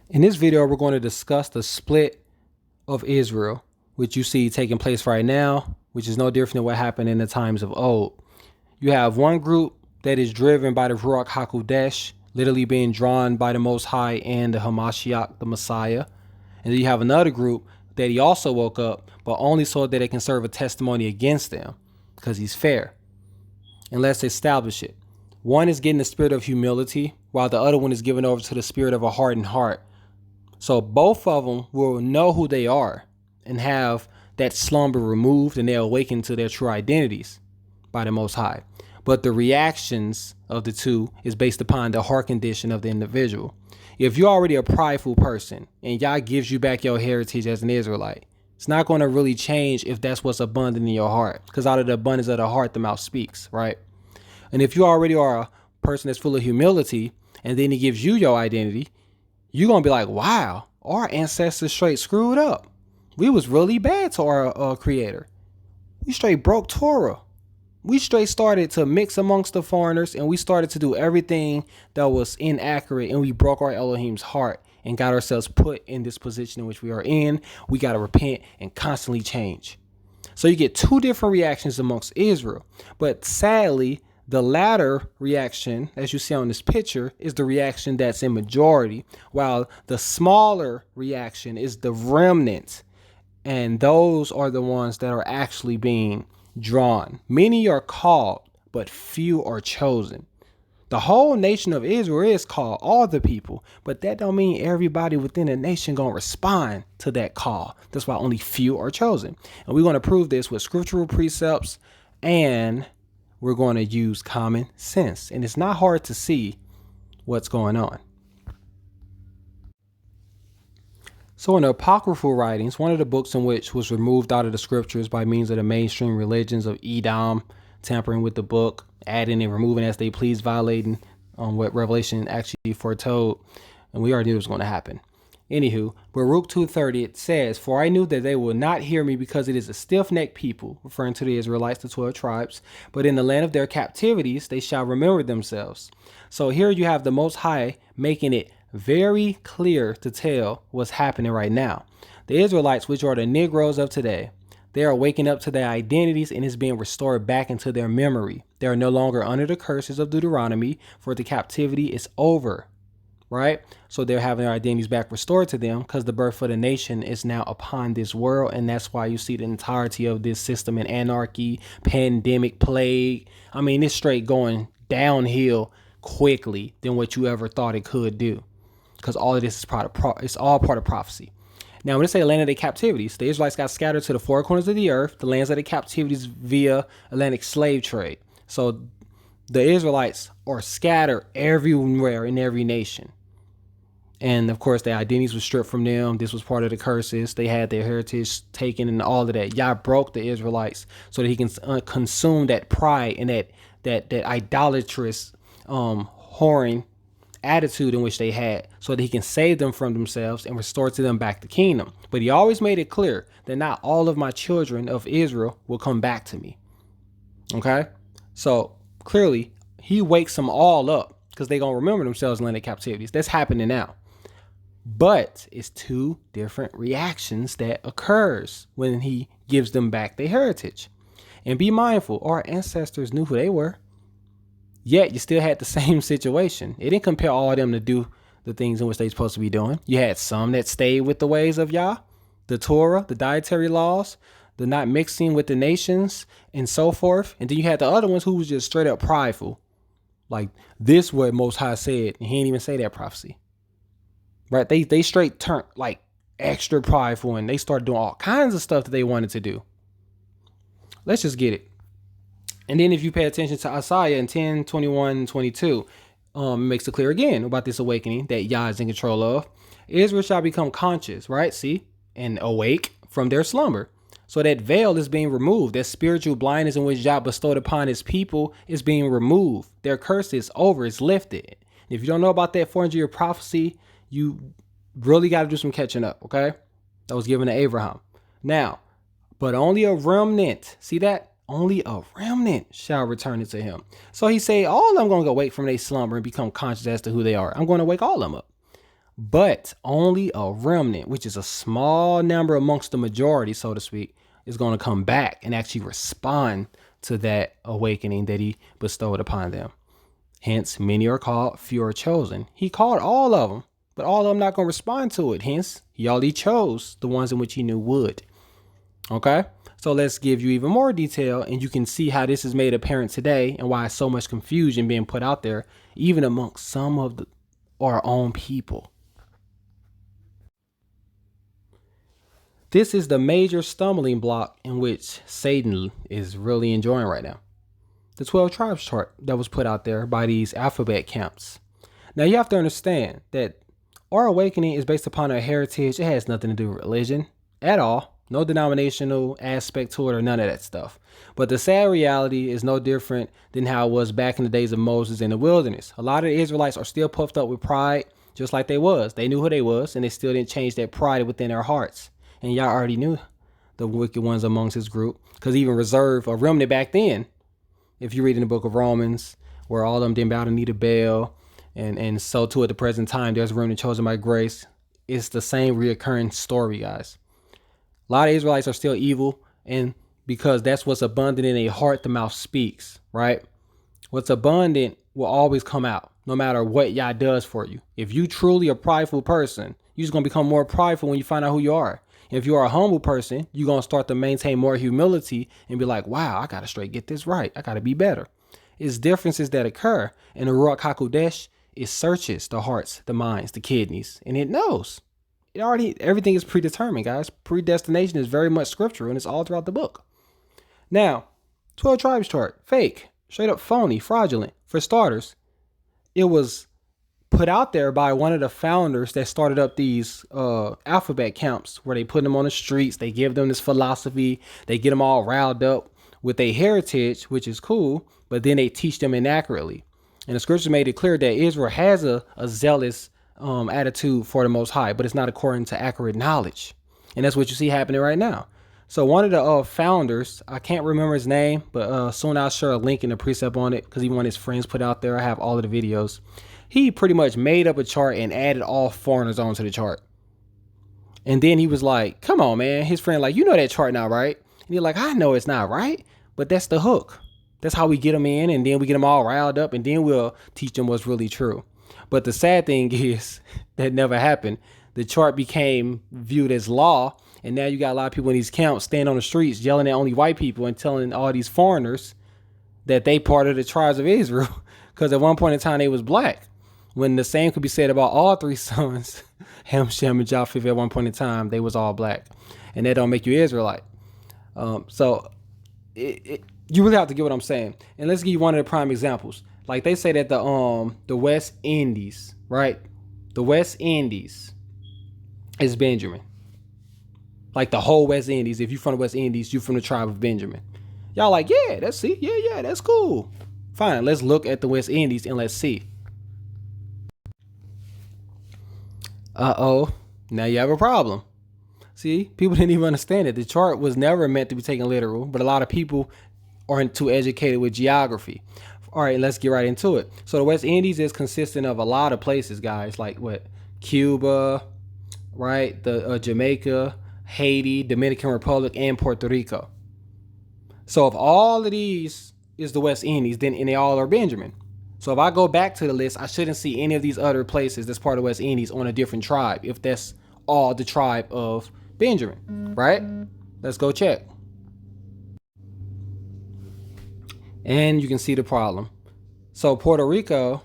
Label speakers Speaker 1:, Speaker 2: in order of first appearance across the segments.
Speaker 1: In this video, we're going to discuss the split of Israel, which you see taking place right now, which is no different than what happened in the times of old. You have one group that is driven by the Ruac Hakodesh, literally being drawn by the Most High and the Hamashiach, the Messiah. And then you have another group that he also woke up, but only so that it can serve a testimony against them, because he's fair. And let's establish it. One is getting the spirit of humility, while the other one is given over to the spirit of a hardened heart. So both of them will know who they are and have that slumber removed, and they'll awaken to their true identities by the Most High. But the reactions of the two is based upon the heart condition of the individual. If you're already a prideful person and Yah gives you back your heritage as an Israelite, it's not going to really change if that's what's abundant in your heart, because out of the abundance of the heart, the mouth speaks, right? And if you already are a person that's full of humility, and then he gives you your identity, you're going to be like, wow, our ancestors straight screwed up. We was really bad to our creator. We straight broke Torah. We straight started to mix amongst the foreigners, and we started to do everything that was inaccurate, and we broke our Elohim's heart and got ourselves put in this position in which we are in. We got to repent and constantly change. So you get two different reactions amongst Israel. But sadly, the latter reaction, as you see on this picture, is the reaction that's in majority, while the smaller reaction is the remnant. And those are the ones that are actually being drawn. Many are called, but few are chosen. The whole nation of Israel is called, all the people, but that don't mean everybody within the nation gonna respond to that call. That's why only few are chosen. And we're going to prove this with scriptural precepts, and we're going to use common sense. And it's not hard to see what's going on. So in the apocryphal writings, one of the books in which was removed out of the scriptures by means of the mainstream religions of Edom, tampering with the book, adding and removing as they please, violating what Revelation actually foretold. And we already knew it was going to happen. Anywho, Baruch 2:30, it says, "For I knew that they will not hear me, because it is a stiff-necked people," referring to the Israelites, the 12 tribes, "but in the land of their captivities they shall remember themselves." So here you have the Most High making it very clear to tell what's happening right now. The Israelites, which are the Negroes of today, they are waking up to their identities, and is being restored back into their memory. They are no longer under the curses of Deuteronomy, for the captivity is over. Right? So they're having their identities back restored to them, because the birth of the nation is now upon this world. And that's why you see the entirety of this system in anarchy, pandemic, plague. I mean, it's straight going downhill quickly than what you ever thought it could do, because all of this is it's all part of prophecy. Now, when they say land of the captivities, the Israelites got scattered to the four corners of the earth, the lands of the captivities via Atlantic slave trade. So the Israelites are scattered everywhere in every nation. And of course, their identities were stripped from them. This was part of the curses. They had their heritage taken and all of that. Yah broke the Israelites so that he can consume that pride and that idolatrous, whoring attitude in which they had, so that he can save them from themselves and restore to them back the kingdom. But he always made it clear that not all of my children of Israel will come back to me. Okay? So clearly, he wakes them all up, because they're going to remember themselves in land of captivities. That's happening now. But it's two different reactions that occurs when he gives them back their heritage. And be mindful, our ancestors knew who they were. Yet you still had the same situation. It didn't compel all of them to do the things in which they're supposed to be doing. You had some that stayed with the ways of Yah, the Torah, the dietary laws, the not mixing with the nations, and so forth. And then you had the other ones who was just straight up prideful. Like, this what Most High said, and he didn't even say that prophecy. Right? They straight turned like extra prideful, and they started doing all kinds of stuff that they wanted to do. Let's just get it. And then if you pay attention to Isaiah in 10, 21, and 22, it makes it clear again about this awakening that Yah is in control of. Israel shall become conscious, right? See? And awake from their slumber. So that veil is being removed. That spiritual blindness in which Yah bestowed upon his people is being removed. Their curse is over. It's lifted. If you don't know about that 400-year prophecy, you really got to do some catching up, okay? That was given to Abraham. Now, but only a remnant. See that? Only a remnant shall return it to him. So he say, all of them going to go wake from their slumber and become conscious as to who they are. I'm going to wake all of them up. But only a remnant, which is a small number amongst the majority, so to speak, is going to come back and actually respond to that awakening that he bestowed upon them. Hence, many are called, few are chosen. He called all of them, but all of them not going to respond to it. Hence, he only chose the ones in which he knew would. Okay? So let's give you even more detail, and you can see how this is made apparent today and why so much confusion being put out there, even amongst some of our own people. This is the major stumbling block in which Satan is really enjoying right now. The 12 tribes chart that was put out there by these alphabet camps. Now you have to understand that our awakening is based upon our heritage. It has nothing to do with religion at all. No denominational aspect to it or none of that stuff. But the sad reality is no different than how it was back in the days of Moses in the wilderness. A lot of the Israelites are still puffed up with pride, just like they was. They knew who they was, and they still didn't change that pride within their hearts. And y'all already knew the wicked ones amongst his group, because even reserved a remnant back then. If you read in the book of Romans, where all of them didn't bow the knee to Baal, and so too at the present time, there's a remnant chosen by grace. It's the same reoccurring story, guys. A lot of Israelites are still evil, and because that's what's abundant in a heart, the mouth speaks, right? What's abundant will always come out, no matter what Yah does for you. If you truly a prideful person, you're just going to become more prideful when you find out who you are. If you are a humble person, you're going to start to maintain more humility and be like, wow, I got to straight get this right. I got to be better. It's differences that occur. And the Ruac Hakodesh, it searches the hearts, the minds, the kidneys, and it knows. Everything is predetermined, guys. Predestination is very much scriptural, and it's all throughout the book. Now, 12 tribes chart, fake, straight up phony, fraudulent. For starters, it was put out there by one of the founders that started up these alphabet camps, where they put them on the streets. They give them this philosophy. They get them all riled up with their heritage, which is cool, but then they teach them inaccurately. And the scripture made it clear that Israel has a zealous attitude for the Most High, but it's not according to accurate knowledge. And that's what you see happening right now. So one of the founders, I can't remember his name, but soon I'll share a link in the precept on it, because he one of his friends put out there. I have all of the videos. He pretty much made up a chart and added all foreigners onto the chart. And then he was like, come on, man. His friend like, you know that chart now, right? And he's like, I know it's not right, but that's the hook. That's how we get them in, and then we get them all riled up, and then we'll teach them what's really true. But the sad thing is that never happened. The chart became viewed as law, and now you got a lot of people in these camps standing on the streets yelling at only white people and telling all these foreigners that they part of the tribes of Israel, because at one point in time they was black. When the same could be said about all three sons, Ham, Shem, and Japheth. At one point in time, they was all black, and that don't make you Israelite. So you really have to get what I'm saying. And let's give you one of the prime examples. Like they say that the West Indies, right? The West Indies is Benjamin. Like the whole West Indies. If you're from the West Indies, you're from the tribe of Benjamin. Y'all like, yeah, that's cool. Fine, let's look at the West Indies and let's see. Uh-oh, now you have a problem. See, people didn't even understand it. The chart was never meant to be taken literal, but a lot of people aren't too educated with geography. All right, let's get right into it. So the West Indies is consisting of a lot of places, guys, like what? Cuba, right? The Jamaica, Haiti, Dominican Republic, and Puerto Rico. So if all of these is the West Indies, then and they all are Benjamin. So if I go back to the list, I shouldn't see any of these other places that's part of the West Indies on a different tribe, if that's all the tribe of Benjamin, right? Let's go check. And you can see the problem. So Puerto Rico,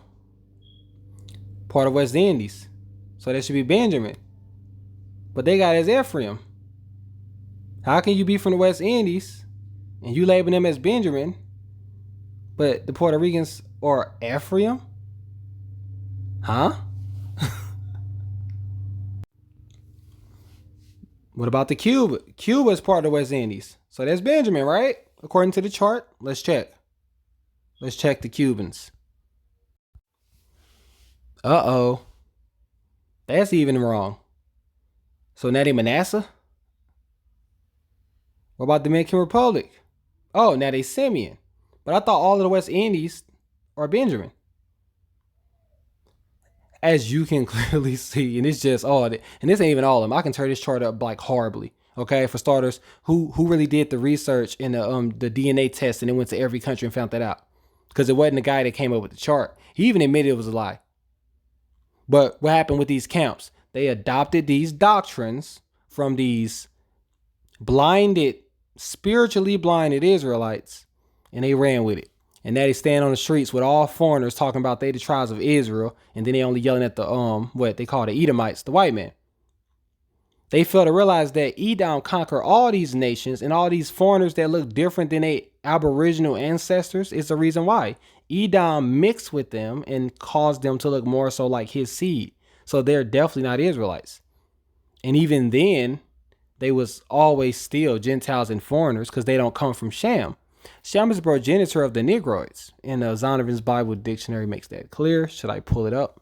Speaker 1: part of West Indies. So that should be Benjamin. But they got it as Ephraim. How can you be from the West Indies and you label them as Benjamin, but the Puerto Ricans are Ephraim? Huh? What about the Cuba? Cuba is part of the West Indies. So that's Benjamin, right? According to the chart. Let's check. Let's check the Cubans. Uh-oh. That's even wrong. So now they Manasseh? What about Dominican Republic? Oh, now they Simeon. But I thought all of the West Indies are Benjamin. as you can clearly see, and it's just all, and this ain't even all of them. I can tear this chart up like horribly. Okay, for starters, who really did the research in the DNA test and then went to every country and found that out? Because it wasn't the guy that came up with the chart. He even admitted it was a lie. But what happened with these camps? They adopted these doctrines from these blinded, spiritually blinded Israelites, and they ran with it. And now they stand on the streets with all foreigners talking about they the tribes of Israel, and then they only yelling at the what they call the Edomites, the white man. They fail to realize that Edom conquered all these nations, and all these foreigners that look different than their aboriginal ancestors is the reason why. Edom mixed with them and caused them to look more so like his seed. So they're definitely not Israelites. And even then, they was always still Gentiles and foreigners because they don't come from Shem. Shem is the progenitor of the Negroids. And Zondervan's Bible Dictionary makes that clear. Should I pull it up?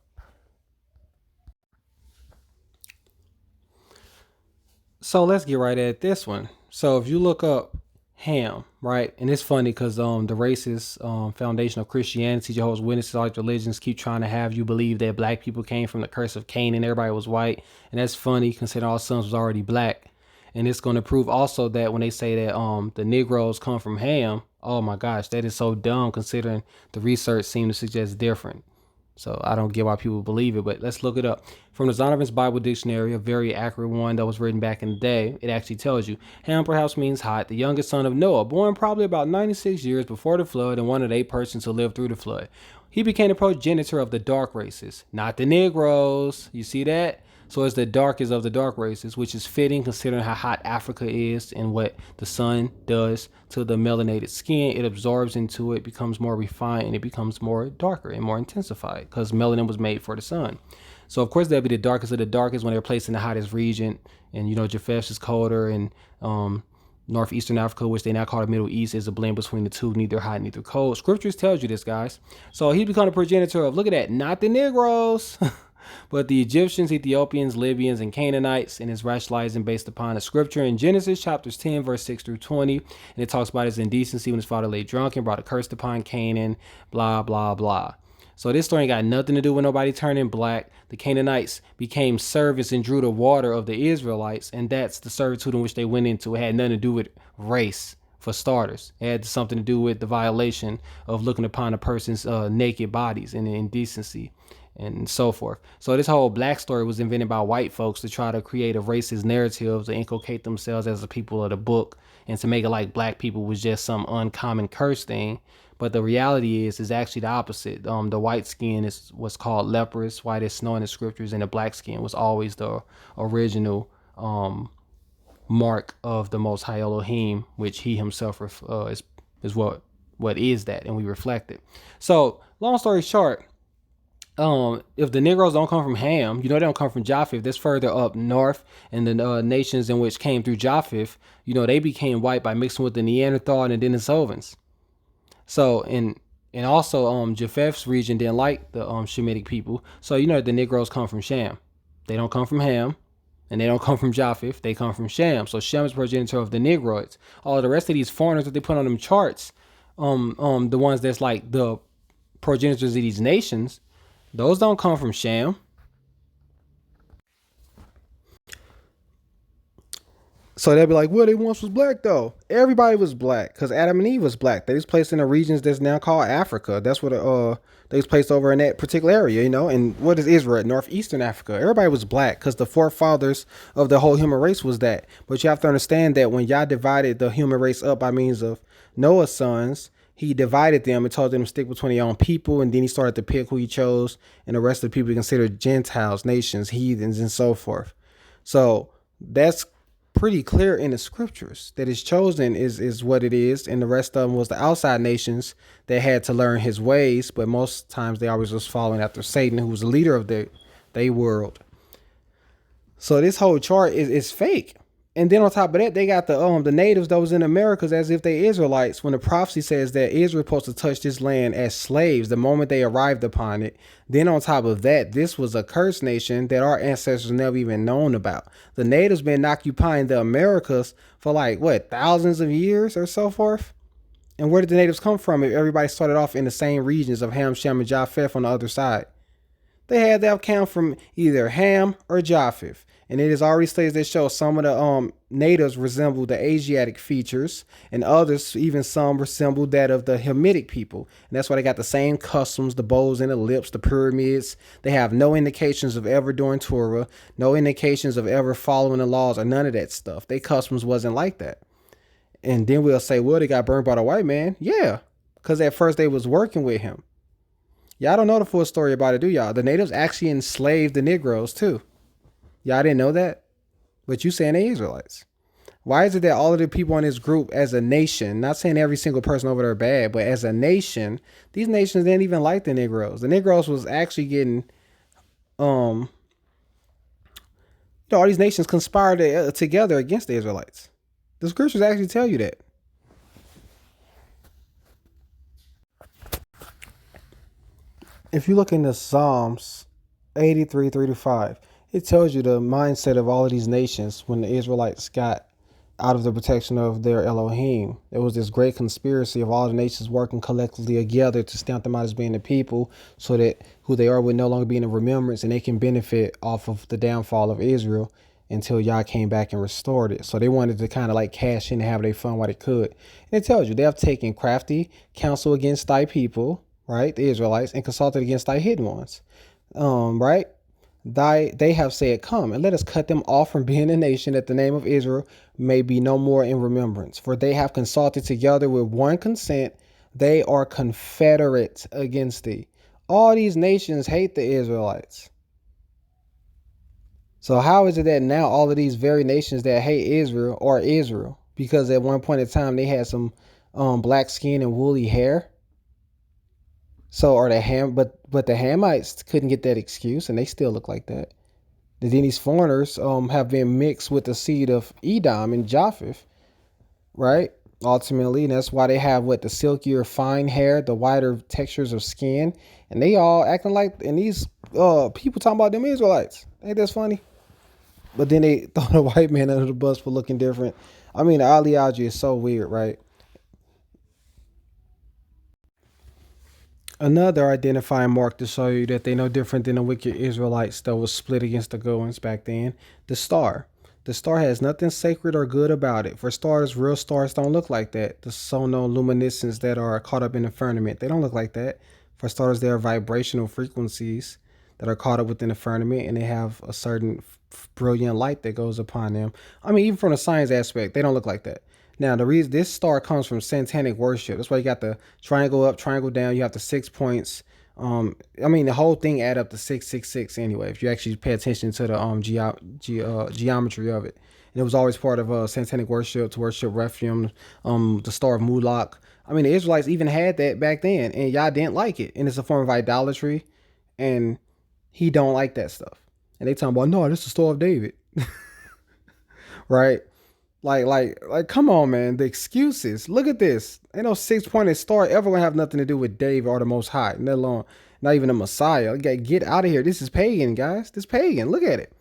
Speaker 1: So let's get right at this one. So if you look up Ham, right, and it's funny because the racist foundation of Christianity, Jehovah's Witnesses, all these religions keep trying to have you believe that black people came from the curse of Cain and everybody was white, and that's funny considering all sons was already black. And it's going to prove also that when they say that the Negroes come from Ham, oh my gosh, that is so dumb considering the research seems to suggest different. So I don't get why people believe it, but let's look it up. From the Zondervan's Bible Dictionary, a very accurate one that was written back in the day, it actually tells you, Ham perhaps means hot, the youngest son of Noah, born probably about 96 years before the flood and one of the 8 persons who lived through the flood. He became the progenitor of the dark races, not the Negroes. You see that? So it's the darkest of the dark races, which is fitting considering how hot Africa is and what the sun does to the melanated skin. It absorbs into it, becomes more refined, and it becomes more darker and more intensified because melanin was made for the sun. So of course that'll be the darkest of the darkest when they're placed in the hottest region. And you know, Japheth is colder, and northeastern Africa, which they now call the Middle East, is a blend between the two, neither hot, neither cold. Scriptures tells you this, guys. So he become the progenitor of, look at that, not the Negroes. But the Egyptians, Ethiopians, Libyans, and Canaanites, and is rationalizing based upon the scripture in Genesis chapters 10, verse 6 through 20. And it talks about his indecency when his father lay drunk and brought a curse upon Canaan, blah, blah, blah. So this story ain't got nothing to do with nobody turning black. The Canaanites became servants and drew the water of the Israelites, and that's the servitude in which they went into. It had nothing to do with race, for starters. It had something to do with the violation of looking upon a person's naked bodies and indecency and so forth. So this whole black story was invented by white folks to try to create a racist narrative to inculcate themselves as the people of the book and to make it like black people was just some uncommon curse thing. But the reality is actually the opposite. The white skin is what's called leprous, white as snow in the scriptures, and the black skin was always the original mark of the Most High Elohim, which he himself is what is that, and we reflect it. So long story short, if the Negroes don't come from Ham, you know they don't come from Japheth. That's further up north, and the nations in which came through Japheth, you know, they became white by mixing with the Neanderthal and the Denisovans. So and also Japheth's region didn't like the Shemitic people. So you know the Negroes come from Shem. They don't come from Ham, and they don't come from Japheth. They come from Shem. So Shem is progenitor of the Negroids. All the rest of these foreigners that they put on them charts, the ones that's like the progenitors of these nations, those don't come from Shem. So they'll be like, well, they once was black though. Everybody was black because Adam and Eve was black. They was placed in the regions that's now called Africa. That's what they was placed over in that particular area, you know. And what is Israel? Northeastern Africa. Everybody was black because the forefathers of the whole human race was that. But you have to understand that when Yah divided the human race up by means of Noah's sons, he divided them and told them to stick between their own people, and then he started to pick who he chose, and the rest of the people he considered Gentiles, nations, heathens, and so forth. So that's pretty clear in the scriptures that his chosen is what it is, and the rest of them was the outside nations that had to learn his ways, but most times they always was following after Satan, who was the leader of their world. So this whole chart is fake. And then on top of that, they got the natives that was in Americas as if they Israelites, when the prophecy says that Israel supposed to touch this land as slaves the moment they arrived upon it. Then on top of that, this was a cursed nation that our ancestors never even known about. The natives been occupying the Americas for like, what, thousands of years or so forth? And where did the natives come from if everybody started off in the same regions of Ham, Shem, and Japheth on the other side? They had that come from either Ham or Japheth. And it is already studies that show some of the natives resemble the Asiatic features, and others, even some, resemble that of the Hamitic people. And that's why they got the same customs, the bows and the lips, the pyramids. They have no indications of ever doing Torah, no indications of ever following the laws, or none of that stuff. Their customs wasn't like that. And then we'll say, well, they got burned by the white man. Yeah, because at first they was working with him. Y'all don't know the full story about it, do y'all? The natives actually enslaved the Negroes too. Y'all didn't know that? But you saying they Israelites. Why is it that all of the people in this group as a nation, not saying every single person over there bad, but as a nation, these nations didn't even like the Negroes. The Negroes was actually getting, all these nations conspired together against the Israelites. The scriptures actually tell you that. If you look into Psalms 83, 3-5, it tells you the mindset of all of these nations when the Israelites got out of the protection of their Elohim. There was this great conspiracy of all the nations working collectively together to stamp them out as being the people, so that who they are would no longer be in the remembrance, and they can benefit off of the downfall of Israel until Yah came back and restored it. So they wanted to kind of like cash in and have their fun while they could. And it tells you they have taken crafty counsel against thy people, right, the Israelites, and consulted against thy hidden ones, right? They have said, come and let us cut them off from being a nation, that the name of Israel may be no more in remembrance. For they have consulted together with one consent. They are confederate against thee. All these nations hate the Israelites. So how is it that now all of these very nations that hate Israel are Israel? Because at one point in time they had some black skin and woolly hair. So are the but the Hamites couldn't get that excuse, and they still look like that. Then these foreigners have been mixed with the seed of Edom and Japheth, right? Ultimately, and that's why they have the silkier fine hair, the whiter textures of skin, and they all acting like, and these people talking about them Israelites. Ain't that funny? But then they throw the white man under the bus for looking different. I mean, the ideology is so weird, right? Another identifying mark to show you that they no different than the wicked Israelites that was split against the good ones back then. The star. The star has nothing sacred or good about it. For stars, real stars don't look like that. The so-known luminescence that are caught up in the firmament, they don't look like that. For stars, they are vibrational frequencies that are caught up within the firmament, and they have a certain brilliant light that goes upon them. I mean, even from the science aspect, they don't look like that. Now, the reason this star comes from satanic worship. That's why you got the triangle up, triangle down. You have the 6 points. I mean, the whole thing add up to 666 anyway, if you actually pay attention to the geometry of it. And it was always part of satanic worship, to worship Rephaim, the star of Moloch. I mean, the Israelites even had that back then, and y'all didn't like it. And it's a form of idolatry, and he don't like that stuff. And they talking about, no, this is the star of David. Right? Like, come on, man. The excuses. Look at this. Ain't no 6-pointed star ever gonna have nothing to do with David or the Most High, let alone not even the Messiah. Get out of here. This is pagan, guys. This pagan. Look at it.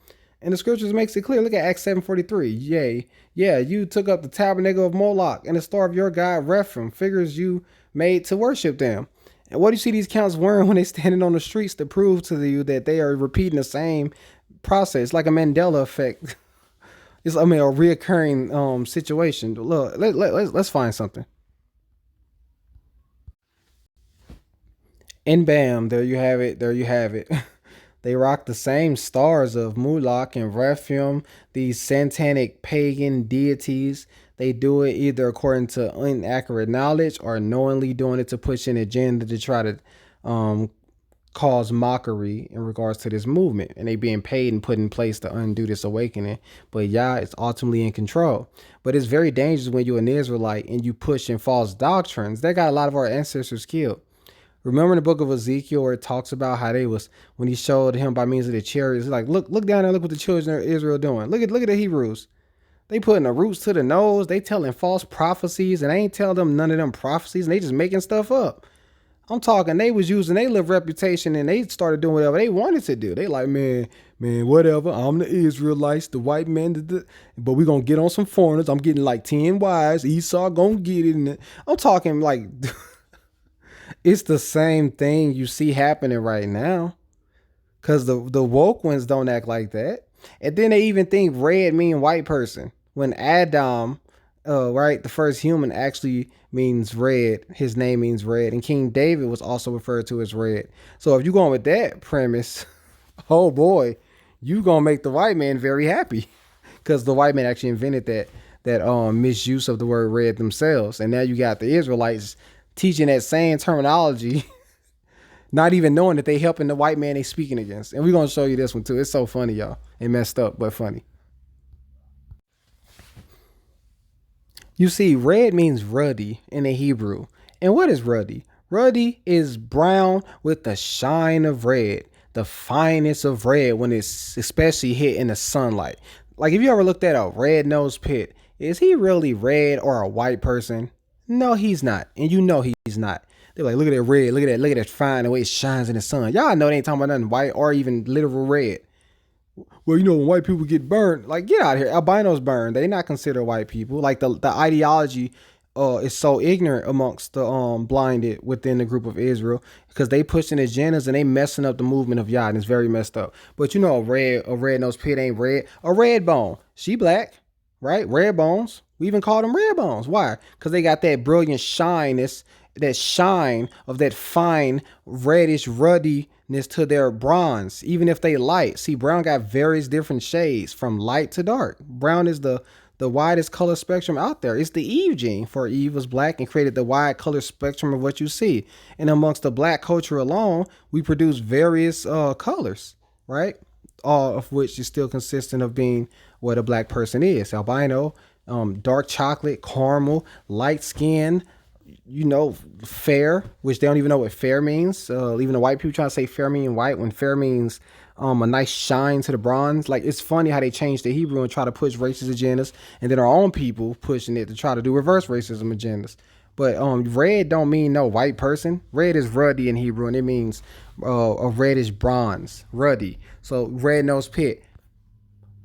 Speaker 1: And the scriptures makes it clear. Look at Acts 7:43. Yea, yeah, you took up the tabernacle of Moloch and the star of your god Rephaim, figures you made to worship them. And what do you see these counts wearing when they standing on the streets to prove to you that they are repeating the same process, like a Mandela effect? It's, I mean, a reoccurring situation. Look, let's find something. And bam, there you have it. There you have it. They rock the same stars of Moloch and Rephaim, these satanic pagan deities. They do it either according to inaccurate knowledge or knowingly doing it to push an agenda to try to cause mockery in regards to this movement, and they being paid and put in place to undo this awakening. But Yah is ultimately in control. But it's very dangerous when you're an Israelite and you push in false doctrines. That got a lot of our ancestors killed. Remember in the book of Ezekiel where it talks about how they was, when he showed him by means of the chariots, like, look down there, look what the children of Israel doing. Look at the Hebrews. They putting the roots to the nose. They telling false prophecies, and they ain't telling them none of them prophecies, and they just making stuff up. I'm talking, they was using their little reputation, and they started doing whatever they wanted to do. They like, man, whatever. I'm the Israelites, the white man, but we gonna get on some foreigners. I'm getting like 10 wives. Esau gonna get it. And I'm talking like, it's the same thing you see happening right now. Because the woke ones don't act like that. And then they even think red mean white person. When Adam, right, the first human actually means red. His name means red. And King David was also referred to as red. So if you're going with that premise, oh boy, you gonna make the white man very happy. Because the white man actually invented that misuse of the word red themselves. And now you got the Israelites teaching that same terminology, not even knowing that they helping the white man they speaking against. And we're gonna show you this one too. It's so funny, y'all. It messed up, but funny. You see, red means ruddy in the Hebrew. And what is ruddy? Ruddy is brown with the shine of red, the finest of red when it's especially hit in the sunlight. Like if you ever looked at a red-nosed pit, is he really red or a white person? No, he's not. And you know he's not. They're like, look at that red, look at that fine the way it shines in the sun. Y'all know they ain't talking about nothing white or even literal red. Well, when white people get burned, like get out of here. Albinos burned. They not considered white people. Like the ideology is so ignorant amongst the blinded within the group of Israel because they pushing agendas and they messing up the movement of Yah, and it's very messed up. But a red nosed pit ain't red. A red bone, she black, right? Red bones. We even call them red bones. Why? Because they got that brilliant shyness, that shine of that fine reddish ruddiness to their bronze, even if they light. See, brown got various different shades from light to dark. Brown is the widest color spectrum out there. It's the Eve gene, for Eve was black and created the wide color spectrum of what you see. And amongst the black culture alone, we produce various colors, right? All of which is still consistent of being what a black person is. Albino, dark chocolate, caramel, light skin, fair, which they don't even know what fair means. Even the white people trying to say fair mean white when fair means a nice shine to the bronze. Like, it's funny how they change the Hebrew and try to push racist agendas, and then our own people pushing it to try to do reverse racism agendas. But red don't mean no white person. Red is ruddy in Hebrew, and it means a reddish bronze, ruddy. So red nose pit,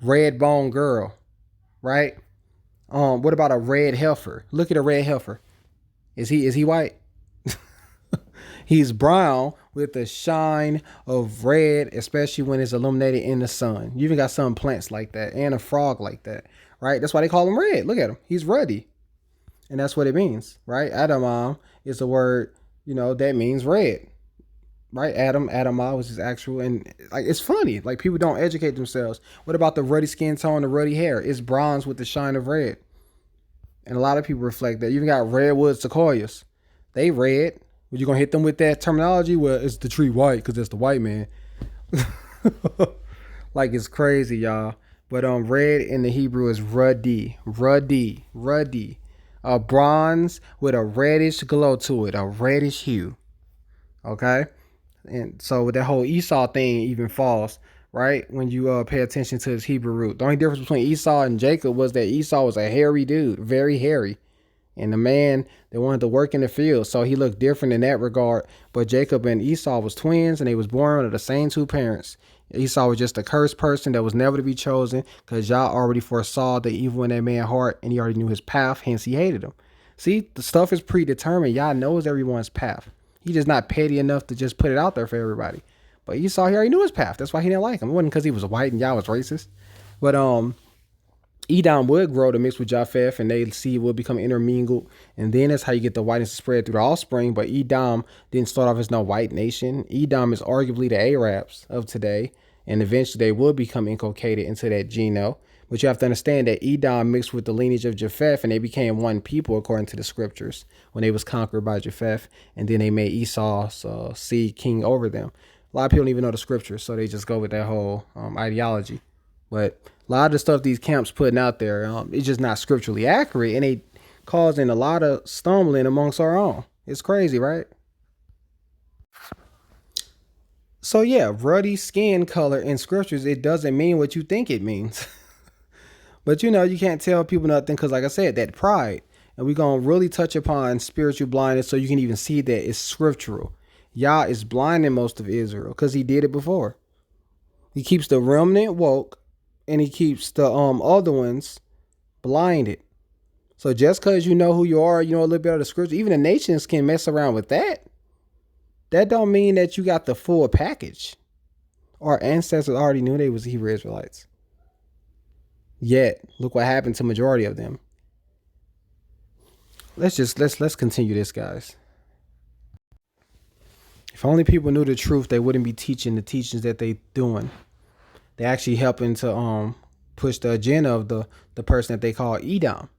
Speaker 1: red bone girl, right? What about a red heifer? Look at a red heifer. Is he white? He's brown with the shine of red, especially when it's illuminated in the sun. You even got some plants like that and a frog like that, right? That's why they call him red. Look at him. He's ruddy. And that's what it means, right? Adamam is a word, that means red, right? Adamah was his actual, and like, it's funny. Like, people don't educate themselves. What about the ruddy skin tone, the ruddy hair? It's bronze with the shine of red. And a lot of people reflect that. You even got redwood sequoias. They red. But you gonna hit them with that terminology? Well, it's the tree white because it's the white man. Like, it's crazy, y'all. But red in the Hebrew is ruddy. A bronze with a reddish glow to it, a reddish hue. Okay? And so that whole Esau thing even falls, right? When you pay attention to his Hebrew root. The only difference between Esau and Jacob was that Esau was a hairy dude, very hairy. And the man that wanted to work in the field, so he looked different in that regard. But Jacob and Esau was twins, and they was born under the same two parents. Esau was just a cursed person that was never to be chosen, because Yah already foresaw the evil in that man's heart, and he already knew his path, hence he hated him. See, the stuff is predetermined. Yah knows everyone's path. He's just not petty enough to just put it out there for everybody. But Esau, he already knew his path. That's why he didn't like him. It wasn't because he was white and Yah was racist. But Edom would grow to mix with Japheth, and they see would become intermingled, and then that's how you get the whiteness spread through the offspring. But Edom didn't start off as no white nation. Edom is arguably the Arabs of today, and eventually they will become inculcated into that geno. But you have to understand that Edom mixed with the lineage of Japheth, and they became one people according to the scriptures when they was conquered by Japheth, and then they made Esau's seed king over them. A lot of people don't even know the scriptures, so they just go with that whole ideology. But a lot of the stuff these camps putting out there, it's just not scripturally accurate, and they causing a lot of stumbling amongst our own. It's crazy, right? So yeah, ruddy skin color in scriptures, it doesn't mean what you think it means. But you can't tell people nothing because, like I said, that pride. And we're going to really touch upon spiritual blindness so you can even see that it's scriptural. Yah is blinding most of Israel because he did it before. He keeps the remnant woke, and he keeps the other ones blinded. So just because you know who you are, you know a little bit of the scripture, even the nations can mess around with that. That don't mean that you got the full package. Our ancestors already knew they was Hebrew Israelites. Yet, look what happened to majority of them. Let's continue this, guys. If only people knew the truth, they wouldn't be teaching the teachings that they doing. They actually helping to push the agenda of the person that they call Edom.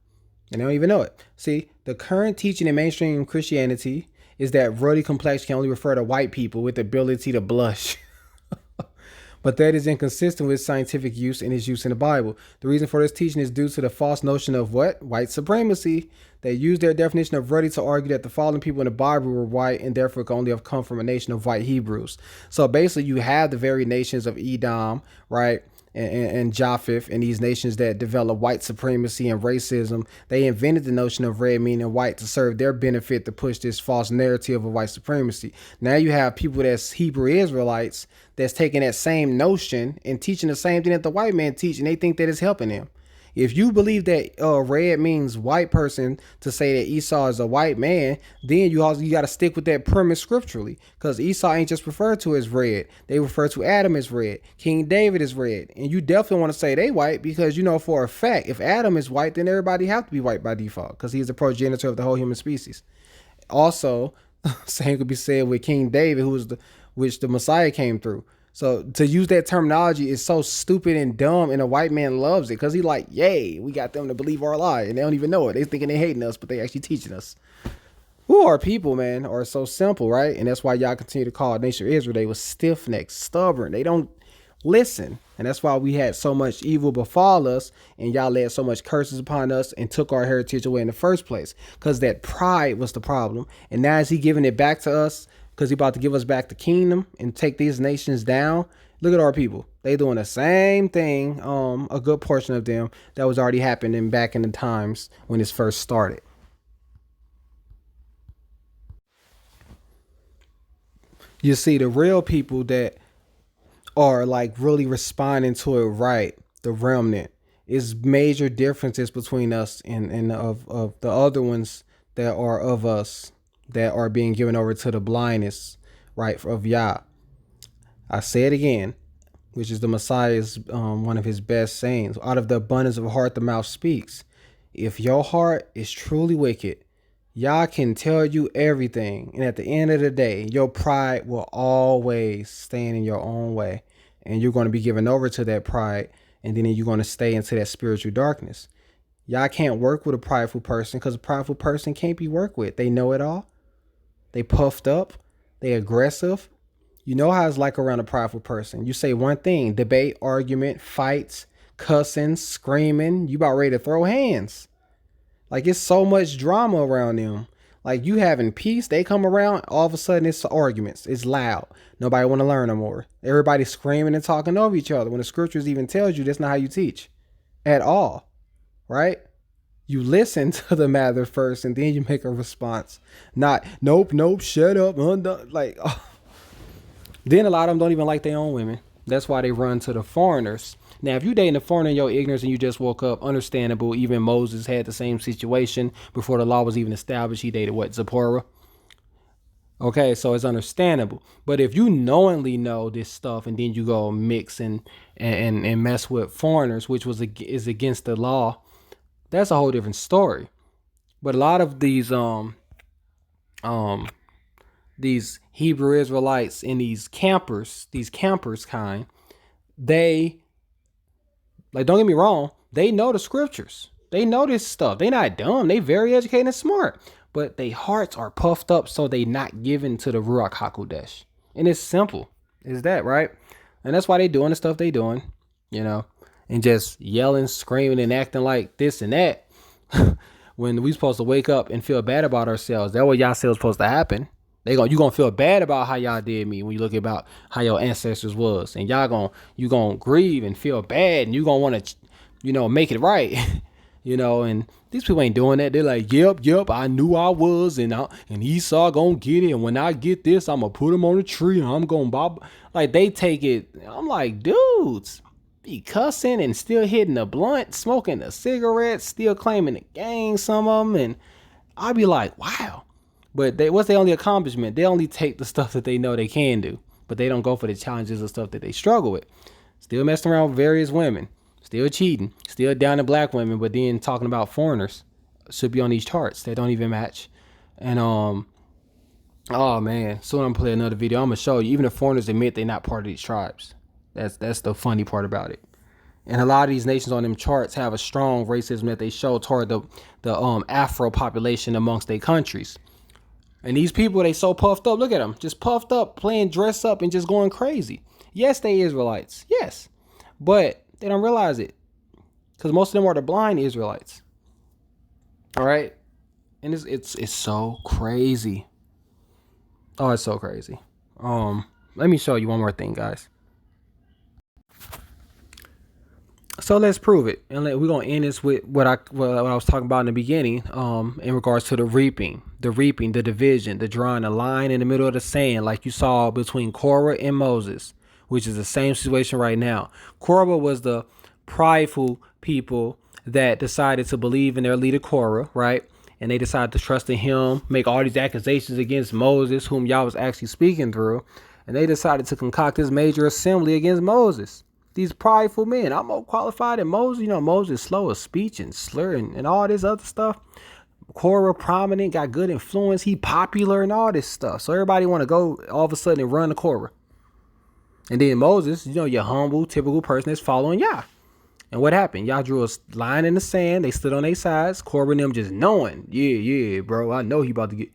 Speaker 1: And they don't even know it. See, the current teaching in mainstream Christianity is that ruddy complexion can only refer to white people with the ability to blush. But that is inconsistent with scientific use and its use in the Bible. The reason for this teaching is due to the false notion of what? White supremacy. They use their definition of ruddy to argue that the fallen people in the Bible were white and therefore could only have come from a nation of white Hebrews. So basically you have the very nations of Edom, right? And Japheth and these nations that develop white supremacy and racism. They invented the notion of red meaning white to serve their benefit to push this false narrative of white supremacy. Now you have people that's Hebrew Israelites that's taking that same notion and teaching the same thing that the white man teach, and they think that it's helping them. If you believe that red means white person to say that Esau is a white man, then you got to stick with that premise scripturally, because Esau ain't just referred to as red. They refer to Adam as red. King David is red. And you definitely want to say they white because you know for a fact if Adam is white, then everybody have to be white by default because he's the progenitor of the whole human species. Also, same could be said with King David, which the Messiah came through. So to use that terminology is so stupid and dumb, and a white man loves it because he's like, yay, we got them to believe our lie, and they don't even know it. They thinking they hating us, but they actually teaching us. Who are people, man, are so simple, right? And that's why y'all continue to call nation of Israel. They was stiff-necked, stubborn. They don't listen. And that's why we had so much evil befall us, and y'all laid so much curses upon us and took our heritage away in the first place, because that pride was the problem. And now is he giving it back to us? Because he about to give us back the kingdom and take these nations down. Look at our people. They doing the same thing. A good portion of them that was already happening back in the times when this first started. You see, the real people that are like really responding to it right, the remnant, is major differences between us and of the other ones that are of us, that are being given over to the blindness, right, of Yah. I say it again, which is the Messiah's one of his best sayings. Out of the abundance of heart, the mouth speaks. If your heart is truly wicked, Yah can tell you everything. And at the end of the day, your pride will always stand in your own way. And you're going to be given over to that pride. And then you're going to stay into that spiritual darkness. Yah can't work with a prideful person because a prideful person can't be worked with. They know it all. They puffed up. They aggressive. You know how it's like around a prideful person. You say one thing, debate, argument, fights, cussing, screaming. You about ready to throw hands. Like it's so much drama around them. Like you having peace, they come around, all of a sudden it's arguments. It's loud. Nobody want to learn no more. Everybody screaming and talking over each other when the scriptures even tells you that's not how you teach at all. Right? You listen to the matter first and then you make a response. Not, nope, shut up. Like, oh. Then a lot of them don't even like their own women. That's why they run to the foreigners. Now, if you dating a foreigner in your ignorance and you just woke up, understandable. Even Moses had the same situation before the law was even established. He dated what? Zipporah. Okay, so it's understandable. But if you knowingly know this stuff and then you go mix and mess with foreigners, which is against the law, that's a whole different story. But a lot of these Hebrew Israelites and these campers kind, they, like, don't get me wrong, they know the scriptures. They know this stuff. They not dumb. They very educated and smart. But their hearts are puffed up, so they not given to the Ruac Hakodesh. And it's simple. Is that right? And that's why they doing the stuff they doing, and just yelling, screaming, and acting like this and that. When we supposed to wake up and feel bad about ourselves. That's what y'all say was supposed to happen. You gonna feel bad about how y'all did me when you look about how your ancestors was, and you gonna grieve and feel bad, and you gonna want to, make it right, And these people ain't doing that. They're like, yep, I knew I was, and Esau gonna get it, and when I get this, I'm gonna put him on a tree, and I'm gonna bob. Like they take it. I'm like, dudes, be cussing and still hitting a blunt, smoking a cigarette, still claiming the gang, some of them, and I'd be like, wow. But what's their only accomplishment? They only take the stuff that they know they can do. but they don't go for the challenges and stuff that they struggle with. Still messing around with various women, still cheating, still down to black women, but then talking about foreigners should be on these charts that don't even match. And oh man, soon I'm gonna play another video. I'm gonna show you even the foreigners admit they're not part of these tribes. That's the funny part about it. And a lot of these nations on them charts have a strong racism that they show toward the Afro population amongst their countries. And these people, they so puffed up. Look at them, just puffed up, playing dress up and just going crazy. Yes, they Israelites. Yes, but they don't realize it because most of them are the blind Israelites. All right, and it's so crazy. Oh, it's so crazy. Let me show you one more thing, guys. So let's prove it, and we're gonna end this with what I was talking about in the beginning, in regards to the reaping, the division, the drawing a line in the middle of the sand, like you saw between Korah and Moses, which is the same situation right now. Korah was the prideful people that decided to believe in their leader Korah, right? And they decided to trust in him, make all these accusations against Moses, whom Yah was actually speaking through, and they decided to concoct this major assembly against Moses. These prideful men. I'm more qualified than Moses. You know, Moses slow of speech and slurring and all this other stuff. Korah prominent, got good influence. He popular and all this stuff. So everybody want to go all of a sudden and run to Korah. And then Moses, you know, your humble, typical person that's following Yah. And what happened? Yah drew a line in the sand. They stood on their sides. Korah and them just knowing, yeah, bro, I know he about to get.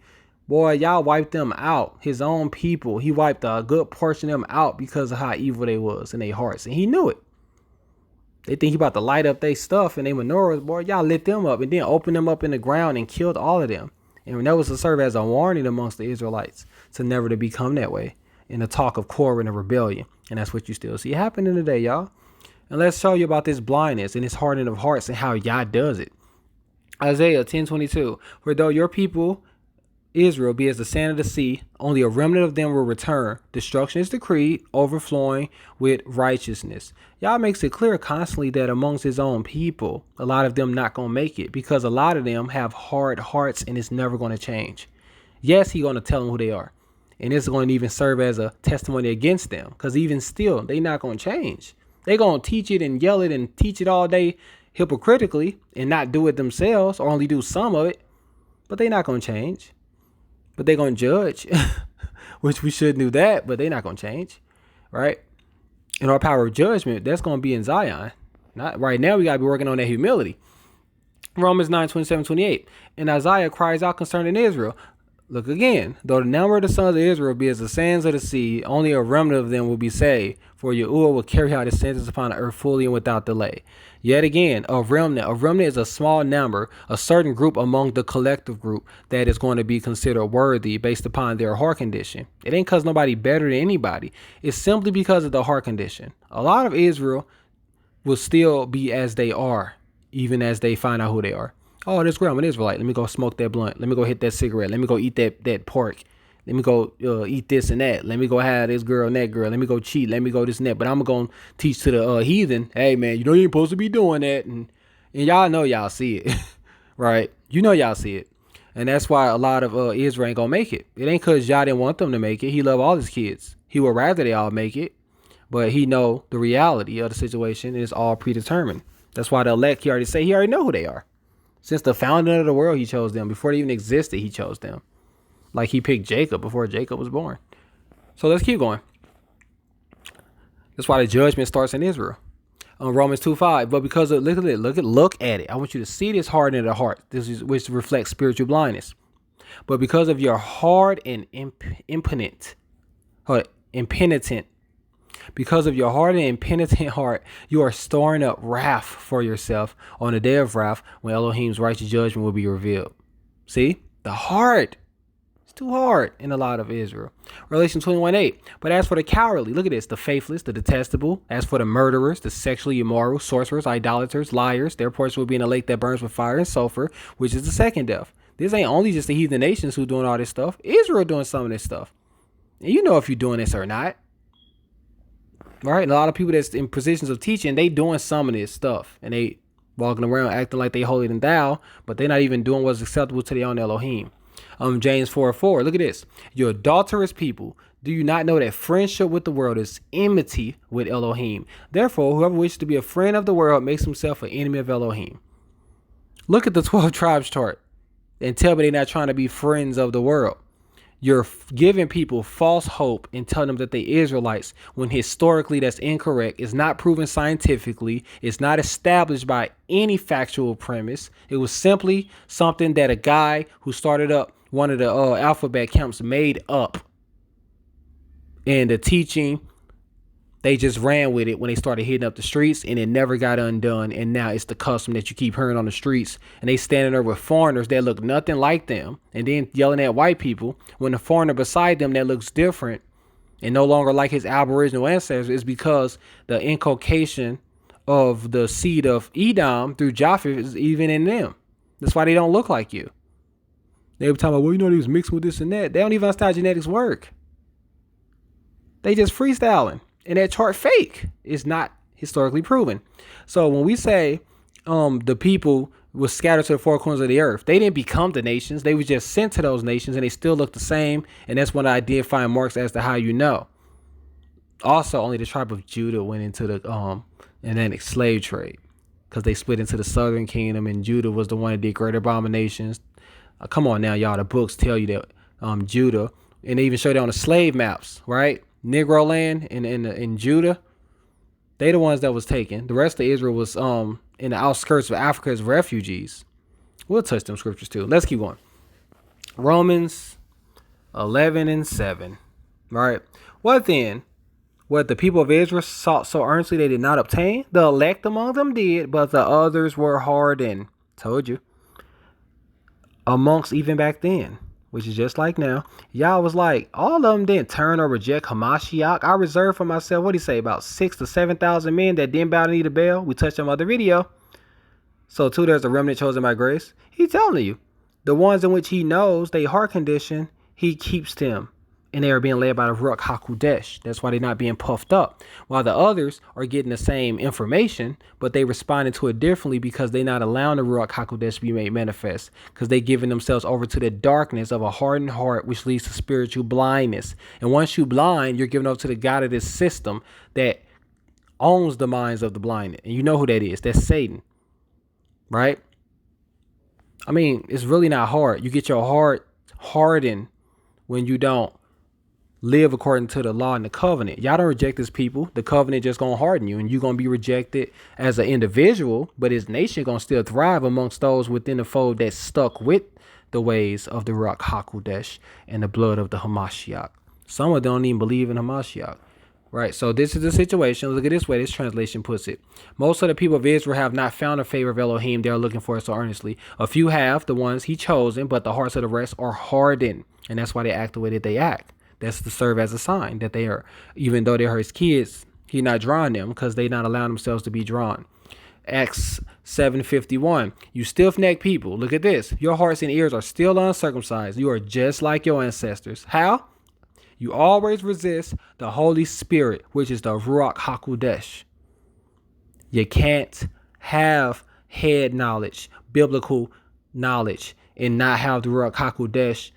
Speaker 1: Boy, Yah wiped them out. His own people. He wiped a good portion of them out because of how evil they was in their hearts. And he knew it. They think he about to light up their stuff and their menorahs. Boy, Yah lit them up and then opened them up in the ground and killed all of them. And that was to serve as a warning amongst the Israelites to never to become that way in the talk of Korah and the rebellion. And that's what you still see happening today, y'all. And let's show you about this blindness and this hardening of hearts and how Yah does it. Isaiah 10:22. For though your people Israel be as the sand of the sea, only a remnant of them will return. Destruction is decreed, overflowing with righteousness. Yah makes it clear constantly that amongst his own people, a lot of them not going to make it because a lot of them have hard hearts and it's never going to change. Yes, he's going to tell them who they are. And it's going to even serve as a testimony against them because even still, they not going to change. They're going to teach it and yell it and teach it all day hypocritically and not do it themselves or only do some of it. But they're not going to change. But they're going to judge, which we should do that, but they're not going to change, right? And our power of judgment, that's going to be in Zion. Not right now, we got to be working on that humility. Romans 9:27-28. And Isaiah cries out concerning Israel. Look again, though the number of the sons of Israel be as the sands of the sea, only a remnant of them will be saved. For Yahuwah will carry out his sentence upon the earth fully and without delay. Yet again, a remnant. A remnant is a small number, a certain group among the collective group that is going to be considered worthy based upon their heart condition. It ain't because nobody better than anybody. It's simply because of the heart condition. A lot of Israel will still be as they are, even as they find out who they are. Oh, this girl, I'm an Israelite. Let me go smoke that blunt. Let me go hit that cigarette. Let me go eat that pork. Let me go eat this and that. Let me go have this girl and that girl. Let me go cheat. Let me go this and that. But I'm going to teach to the heathen, hey, man, you know you ain't supposed to be doing that. And y'all know y'all see it, right? You know y'all see it. And that's why a lot of Israel ain't going to make it. It ain't because y'all didn't want them to make it. He love all his kids. He would rather they all make it. But he know the reality of the situation is all predetermined. That's why the elect, he already know who they are. Since the founding of the world, he chose them. Before they even existed, he chose them. Like he picked Jacob before Jacob was born. So let's keep going. That's why the judgment starts in Israel. Romans 2:5. But because of look at it. I want you to see this hardening of the heart. Which reflects spiritual blindness. But because of your hard and impenitent, because of your hard and impenitent heart, you are storing up wrath for yourself on the day of wrath when Elohim's righteous judgment will be revealed. See, the heart. It's too hard in a lot of Israel. Revelation 21:8. But as for the cowardly, look at this, the faithless, the detestable, as for the murderers, the sexually immoral, sorcerers, idolaters, liars, their portion will be in a lake that burns with fire and sulfur, which is the second death. This ain't only just the heathen nations who doing all this stuff. Israel doing some of this stuff. And you know if you're doing this or not. Right? And a lot of people that's in positions of teaching, they doing some of this stuff. And they walking around acting like they holier than thou, but they're not even doing what's acceptable to their own Elohim. James 4:4. Look at this. You adulterous people, Do you not know that friendship with the world is enmity with Elohim? Therefore, whoever wishes to be a friend of the world makes himself an enemy of Elohim. Look at the 12 tribes chart and tell me they're not trying to be friends of the world. You're giving people false hope and telling them that they're Israelites when historically that's incorrect. It's not proven scientifically. It's not established by any factual premise. It was simply something that a guy who started up one of the alphabet camps made up. And the teaching, they just ran with it when they started hitting up the streets, and it never got undone. And now it's the custom that you keep hearing on the streets, and they standing there with foreigners that look nothing like them, and then yelling at white people when the foreigner beside them that looks different and no longer like his Aboriginal ancestors is because the inculcation of the seed of Edom through Japheth is even in them. That's why they don't look like you. They were talking about, well, you know, they was mixed with this and that. They don't even understand how genetics work. They just freestyling. And that chart fake is not historically proven. So when we say the people were scattered to the four corners of the earth, they didn't become the nations. They were just sent to those nations, and they still look the same. And that's one of the identifying marks as to how you know. Also, only the tribe of Judah went into the Atlantic slave trade, because they split into the southern kingdom, and Judah was the one that did great abominations. Come on now, y'all. The books tell you that Judah, and they even show that on the slave maps, right? Negro land in Judah, they the ones that was taken. The rest of Israel was in the outskirts of Africa as refugees. We'll touch them scriptures too. Let's keep going. Romans 11:7. Right. What then? What the people of Israel sought so earnestly they did not obtain? The elect among them did, but the others were hardened. Told you. Amongst even back then, which is just like now, y'all was like, all of them didn't turn or reject Hamashiach. I reserved for myself, what do you say, about 6,000 to 7,000 men that didn't bow the knee to Baal. We touched on other video. So too, there's a remnant chosen by grace. He's telling you, the ones in which he knows they heart condition, he keeps them. And they are being led by the Ruac Hakodesh. That's why they're not being puffed up. While the others are getting the same information, but they responding to it differently because they're not allowing the Ruac Hakodesh to be made manifest. Because they're giving themselves over to the darkness of a hardened heart, which leads to spiritual blindness. And once you blind, you're giving over to the God of this system that owns the minds of the blinded. And you know who that is. That's Satan. Right? I mean, it's really not hard. You get your heart hardened when you don't live according to the law and the covenant. Y'all don't reject his people. The covenant just gonna harden you, and you're gonna be rejected as an individual, but his nation gonna still thrive amongst those within the fold that stuck with the ways of the Ruac Hakodesh and the blood of the Hamashiach. Some of them don't even believe in Hamashiach. Right, so this is the situation. Look at this way this translation puts it. Most of the people of Israel have not found the favor of Elohim they are looking for so earnestly. A few have, the ones he chosen, but the hearts of the rest are hardened, and that's why they act the way that they act. That's to serve as a sign that they are, even though they're his kids, he not drawing them because they not allowing themselves to be drawn. Acts 7:51. You stiff-necked people. Look at this. Your hearts and ears are still uncircumcised. You are just like your ancestors. How? You always resist the Holy Spirit, which is the Ruac Hakodesh. You can't have head knowledge, biblical knowledge, and not have the Ruac Hakodesh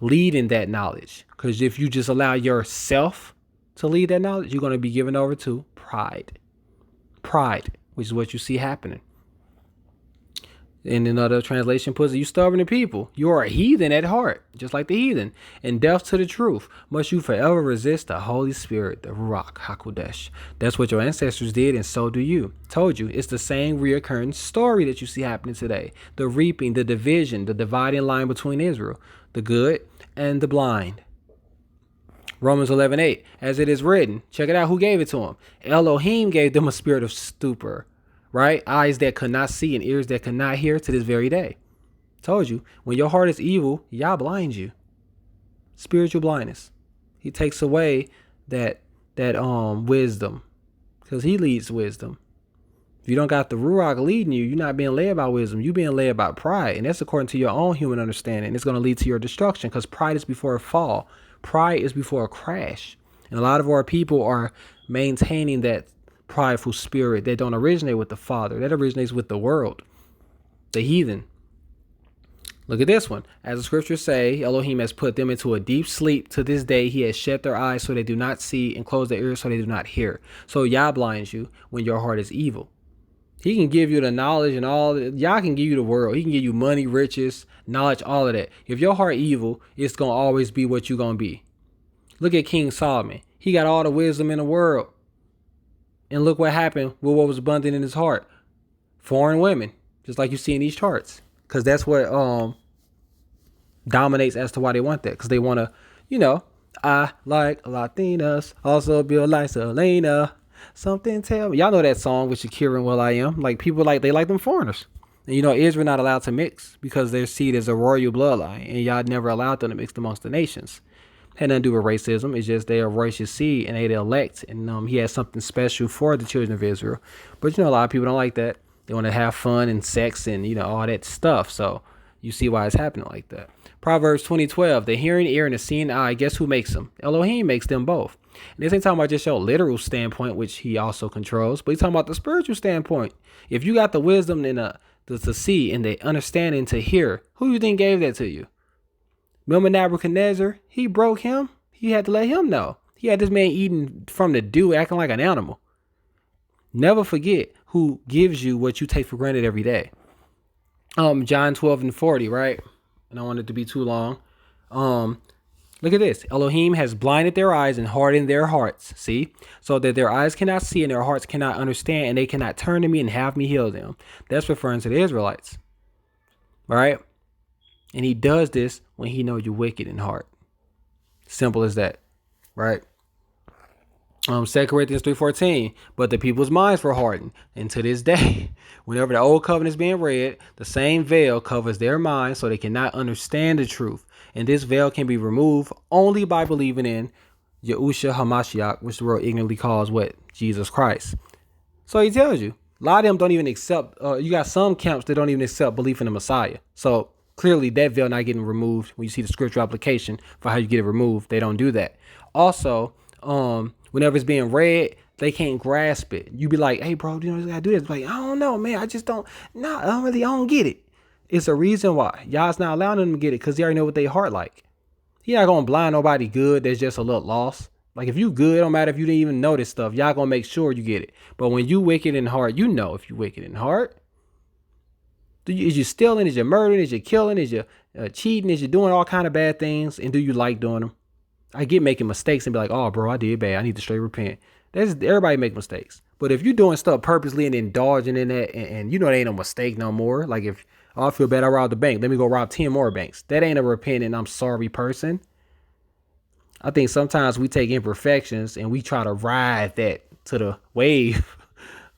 Speaker 1: lead in that knowledge. Because if you just allow yourself to lead that knowledge, you're going to be given over to pride. Pride, which is what you see happening. And another translation puts it, you stubborn people. You are a heathen at heart, just like the heathen. And deaf to the truth, must you forever resist the Holy Spirit, the Ruac Hakodesh. That's what your ancestors did, and so do you. Told you, it's the same reoccurring story that you see happening today. The reaping, the division, the dividing line between Israel, the good and the blind. Romans 11:8, as it is written, check it out, who gave it to him? Elohim gave them a spirit of stupor. Right? Eyes that could not see and ears that could not hear to this very day. Told you, when your heart is evil, Yah blinds you. Spiritual blindness. He takes away that wisdom, because he leads wisdom. If you don't got the Ruach leading you, you're not being led by wisdom. You're being led by pride, and that's according to your own human understanding. It's going to lead to your destruction, because pride is before a fall. Pride is before a crash. And a lot of our people are maintaining that prideful spirit that don't originate with the Father. That originates with the world, the heathen. Look at this one. As the scriptures say, Elohim has put them into a deep sleep. To this day, he has shut their eyes so they do not see and closed their ears so they do not hear. So Yah blinds you when your heart is evil. He can give you the knowledge and all. Yah can give you the world. He can give you money, riches, knowledge, all of that. If your heart evil, it's going to always be what you're going to be. Look at King Solomon. He got all the wisdom in the world. And look what happened with what was abundant in his heart. Foreign women, just like you see in these charts. Because that's what dominates as to why they want that. Because they want to, I like Latinas, also build like Selena. Something tell me. Y'all know that song with Shakira and Will I Am. Like, people they like them foreigners. And Israel not allowed to mix because their seed is a royal bloodline. And y'all never allowed them to mix amongst the nations. Had nothing to do with racism. It's just they're a righteous seed and they the elect. And he has something special for the children of Israel. But a lot of people don't like that. They want to have fun and sex and all that stuff. So you see why it's happening like that. Proverbs 20:12. The hearing ear and the seeing eye. Guess who makes them? Elohim makes them both. And this ain't talking about just your literal standpoint, which he also controls, but he's talking about the spiritual standpoint. If you got the wisdom and to see and the understanding to hear, who you think gave that to you? Remember Nebuchadnezzar? He broke him. He had to let him know. He had this man eating from the dew, acting like an animal. Never forget who gives you what you take for granted every day. John 12:40, right? I don't want it to be too long. Look at this. Elohim has blinded their eyes and hardened their hearts. See? So that their eyes cannot see and their hearts cannot understand and they cannot turn to me and have me heal them. That's referring to the Israelites. Right? And he does this when he knows you're wicked in heart. Simple as that. Right? 2 Corinthians 3:14. But the people's minds were hardened. And to this day, whenever the old covenant is being read, the same veil covers their minds so they cannot understand the truth. And this veil can be removed only by believing in Yahushua HaMashiach, which the world ignorantly calls what? Jesus Christ. So he tells you, a lot of them don't even accept, you got some camps that don't even accept belief in the Messiah. So clearly that veil not getting removed. When you see the scriptural application for how you get it removed, they don't do that. Also, whenever it's being read, they can't grasp it. You be like, hey bro, you gotta do this. Like, I don't know, man. I don't get it. It's a reason why. Y'all's not allowing them to get it because they already know what they heart like. He not gonna blind nobody good that's just a little lost. Like, if you good, it don't matter if you didn't even know this stuff. Y'all gonna make sure you get it. But when you wicked in heart, if you wicked in heart. Is you stealing? Is you murdering? Is you killing? Is you cheating? Is you doing all kind of bad things? And do you like doing them? I get making mistakes and be like, oh bro, I did bad. I need to straight repent. Everybody make mistakes. But if you doing stuff purposely and indulging in that and it ain't no mistake no more. Like, if I feel bad, I robbed the bank. Let me go rob 10 more banks. That ain't a repentant, I'm sorry person. I think sometimes we take imperfections and we try to ride that to the wave,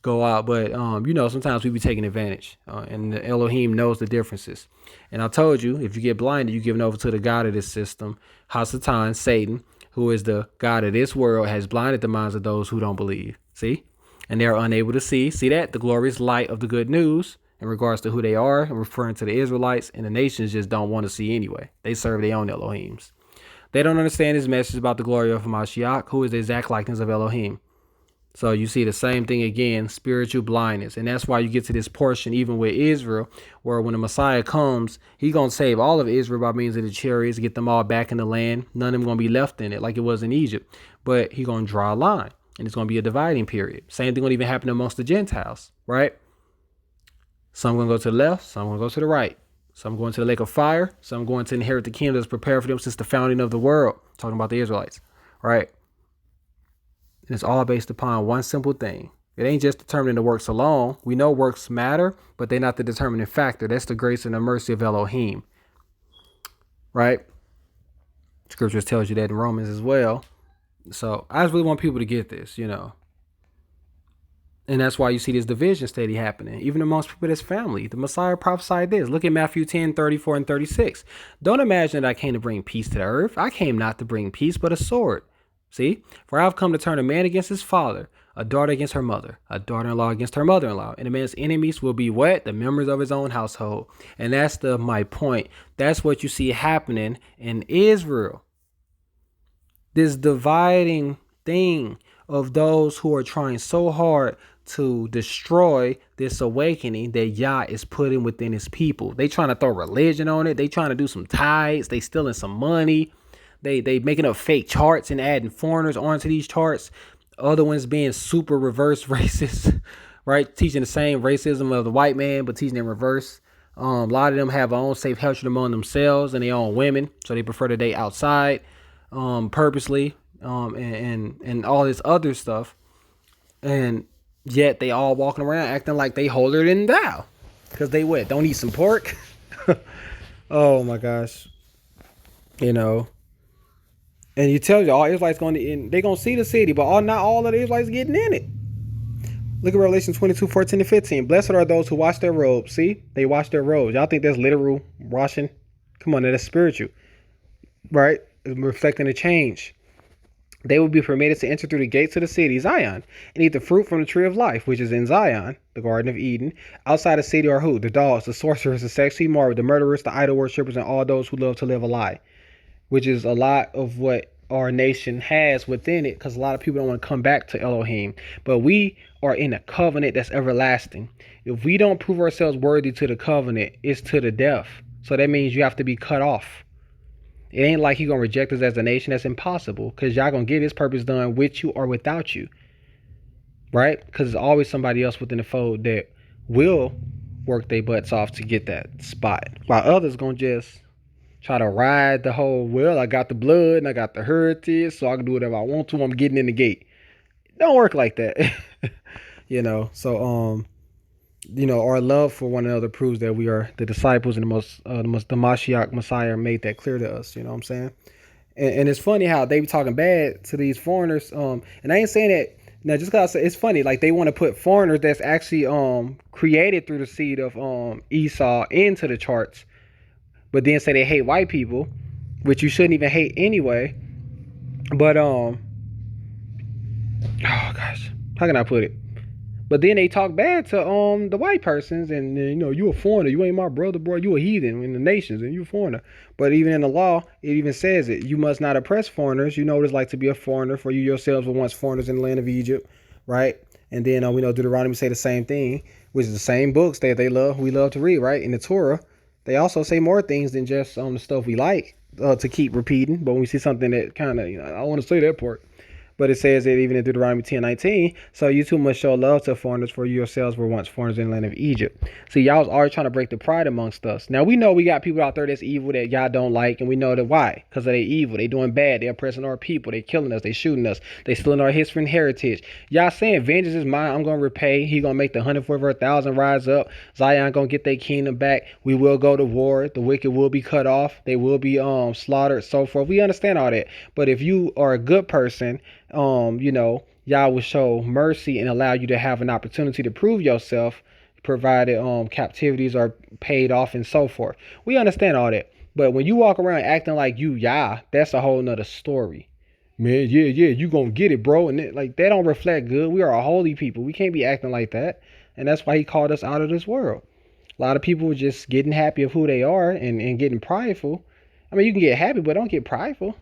Speaker 1: go out. But, sometimes we be taking advantage and the Elohim knows the differences. And I told you, if you get blinded, you're giving over to the God of this system, Hasatan, Satan, who is the God of this world, has blinded the minds of those who don't believe. See? And they're unable to see. See that? The glorious light of the good news in regards to who they are and referring to the Israelites, and the nations just don't want to see anyway. They serve their own Elohims. They don't understand his message about the glory of Mashiach, who is the exact likeness of Elohim. So you see the same thing again, spiritual blindness. And that's why you get to this portion, even with Israel, where when the Messiah comes, he's going to save all of Israel by means of the chariots, get them all back in the land. None of them going to be left in it like it was in Egypt. But he's going to draw a line, and it's going to be a dividing period. Same thing will even happen amongst the Gentiles, right? Some going to go to the left, some going to go to the right. Some going to the lake of fire, some going to inherit the kingdom that's prepared for them since the founding of the world. Talking about the Israelites, right? And it's all based upon one simple thing. It ain't just determining the works alone. We know works matter, but they're not the determining factor. That's the grace and the mercy of Elohim, right? Scripture tells you that in Romans as well. So I just really want people to get this, And that's why you see this division steady happening, even amongst people that's family. The Messiah prophesied this. Look at Matthew 10:34 and 36. Don't imagine that I came to bring peace to the earth. I came not to bring peace, but a sword. See, for I have come to turn a man against his father, a daughter against her mother, a daughter-in-law against her mother-in-law. And a man's enemies will be what? The members of his own household. And that's my point. That's what you see happening in Israel. This dividing thing of those who are trying so hard to destroy this awakening that Yah is putting within his people. They trying to throw religion on it. They trying to do some tithes. They stealing some money. They making up fake charts and adding foreigners onto these charts. Other ones being super reverse racist, right? Teaching the same racism of the white man, but teaching in reverse. A lot of them have their own safe hatred among themselves and their own women, so they prefer to date outside, purposely, and all this other stuff. And yet they all walking around acting like they holier than thou, because they what? Don't eat some pork? Oh my gosh, you know. And you tell you all Israelites going to, they gonna see the city, but not all of the Israelites getting in it. Look at Revelation 22:14-15. Blessed are those who wash their robes. See, they wash their robes. Y'all think that's literal washing? Come on, that's spiritual, right? It's reflecting a change. They will be permitted to enter through the gates of the city, Zion, and eat the fruit from the tree of life, which is in Zion, the Garden of Eden. Outside the city are who? The dogs, the sorcerers, the sexually morbid, the murderers, the idol worshippers, and all those who love to live a lie, which is a lot of what our nation has within it, because a lot of people don't want to come back to Elohim. But we are in a covenant that's everlasting. If we don't prove ourselves worthy to the covenant, it's to the death. So that means you have to be cut off. It ain't like he's going to reject us as a nation. That's impossible, because y'all going to get his purpose done with you or without you. Right? Because there's always somebody else within the fold that will work their butts off to get that spot. While others going to just try to ride the whole, well, I got the blood and I got the heritage, so I can do whatever I want to. I'm getting in the gate. It don't work like that. So, our love for one another proves that we are the disciples, and the Mashiach Messiah made that clear to us. You know what I'm saying? And it's funny how they be talking bad to these foreigners. And I ain't saying that now just because it's funny. Like, they want to put foreigners that's actually created through the seed of Esau into the charts, but then say they hate white people, which you shouldn't even hate anyway. But oh gosh, how can I put it? But then they talk bad to the white persons, and you a foreigner, you ain't my brother, bro, you a heathen in the nations, and you a foreigner. But even in the law, it even says it. You must not oppress foreigners. You know what it's like to be a foreigner, for you yourselves were once foreigners in the land of Egypt, right? And then we know Deuteronomy say the same thing, which is the same books that we love to read, right? In the Torah, they also say more things than just the stuff we like to keep repeating. But when we see something that kind of, I don't want to say that part. But it says that even in Deuteronomy 10:19, so you too must show love to foreigners, for you yourselves were once foreigners in the land of Egypt. See, y'all was always trying to break the pride amongst us. Now, we know we got people out there that's evil that y'all don't like, and we know that why? Because they evil. They doing bad. They oppressing our people. They killing us. They shooting us. They stealing our history and heritage. Y'all saying, vengeance is mine. I'm going to repay. He going to make the 144,000 rise up. Zion going to get their kingdom back. We will go to war. The wicked will be cut off. They will be slaughtered, so forth. We understand all that. But if you are a good person, Yah will show mercy and allow you to have an opportunity to prove yourself, provided captivities are paid off and so forth. We understand all that. But when you walk around acting like you Yah, that's a whole nother story. Man, yeah, you gonna get it, bro. And that don't reflect good. We are a holy people. We can't be acting like that. And that's why he called us out of this world. A lot of people are just getting happy of who they are and getting prideful. I mean, you can get happy, but don't get prideful.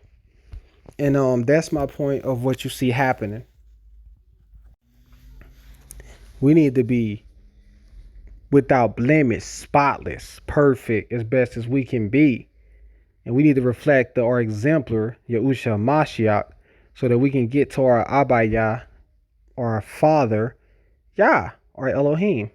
Speaker 1: And that's my point of what you see happening. We need to be without blemish, spotless, perfect, as best as we can be. And we need to reflect our exemplar, Yahushua Mashiach, so that we can get to our Abba Yah, our Father, Yah, our Elohim.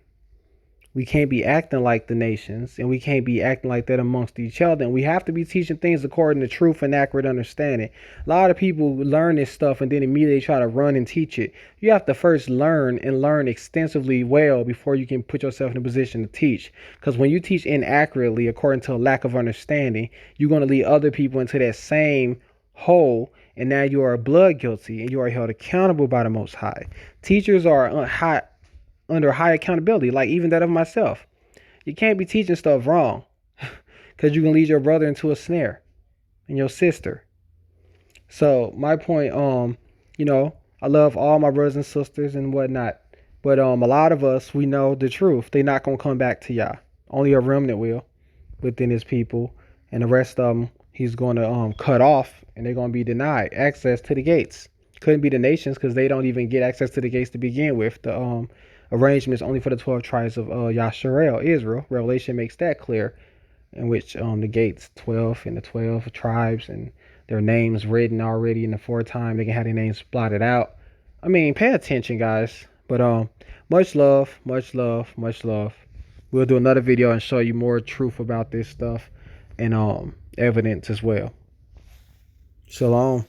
Speaker 1: We can't be acting like the nations, and we can't be acting like that amongst each other. And we have to be teaching things according to truth and accurate understanding. A lot of people learn this stuff and then immediately try to run and teach it. You have to first learn and learn extensively well before you can put yourself in a position to teach. Because when you teach inaccurately according to a lack of understanding, you're going to lead other people into that same hole. And now you are blood guilty and you are held accountable by the Most High. Teachers are under high accountability, like even that of myself. You can't be teaching stuff wrong, because you can lead your brother into a snare and your sister. So my point, I love all my brothers and sisters and whatnot, but a lot of us, we know the truth. They're not going to come back to Yah. Only a remnant will within his people, and the rest of them he's going to cut off, and they're going to be denied access to the gates. Couldn't be the nations because they don't even get access to the gates to begin with. The arrangement is only for the 12 tribes of Yahsarel, Israel. Revelation makes that clear, in which the gates 12 and the 12 tribes and their names written already in the foretime. They can have their names blotted out. I mean, pay attention, guys. But much love, much love, much love. We'll do another video and show you more truth about this stuff and evidence as well. Shalom.